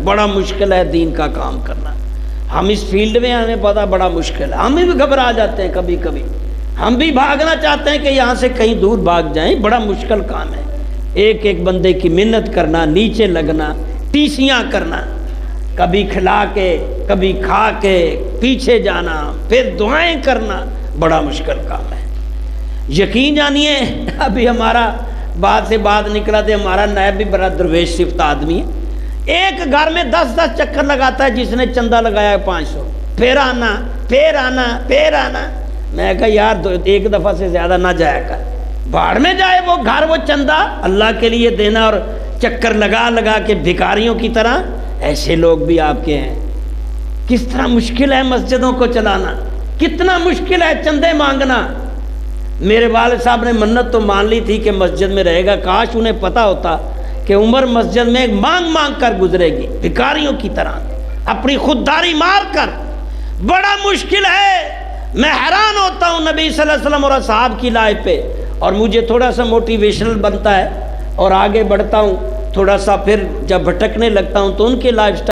بڑا مشکل ہے دین کا کام کرنا. ہم اس فیلڈ میں ہمیں پتا بڑا مشکل ہے, ہم بھی گھبرا جاتے ہیں کبھی کبھی, ہم بھی بھاگنا چاہتے ہیں کہ یہاں سے کہیں دور بھاگ جائیں. بڑا مشکل کام ہے, ایک ایک بندے کی محنت کرنا, نیچے لگنا, ٹیسیاں کرنا, کبھی کھلا کے کبھی کھا کے پیچھے جانا, پھر دعائیں کرنا, بڑا مشکل کام ہے. یقین جانیے ابھی ہمارا بات سے بات نکلا تھا, ہمارا نائب بھی بڑا درویش صفت آدمی ہے. ایک گھر میں 10 چکر لگاتا ہے, جس نے چندہ لگایا ہے 500, پھر آنا پھر آنا پھر آنا. میں کہا یار ایک دفعہ سے زیادہ نہ جایا کر, بھاڑ میں جائے وہ گھر, وہ چندہ اللہ کے لیے دینا اور چکر لگا لگا کے بھکاریوں کی طرح. ایسے لوگ بھی آپ کے ہیں. کس طرح مشکل ہے مسجدوں کو چلانا, کتنا مشکل ہے چندے مانگنا. میرے والد صاحب نے منت تو مان لی تھی کہ مسجد میں رہے گا, کاش انہیں پتا ہوتا کہ عمر مسجد میں مانگ مانگ کر گزرے گی بھکاریوں کی طرح, اپنی خودداری مار کر. بڑا مشکل ہے. میں حیران ہوتا ہوں نبی صلی اللہ علیہ وسلم اور اصحاب کی لائف پہ, اور مجھے تھوڑا سا موٹیویشنل بنتا ہے اور آگے بڑھتا ہوں تھوڑا سا. پھر جب بھٹکنے لگتا ہوں تو ان کے لائف سٹائل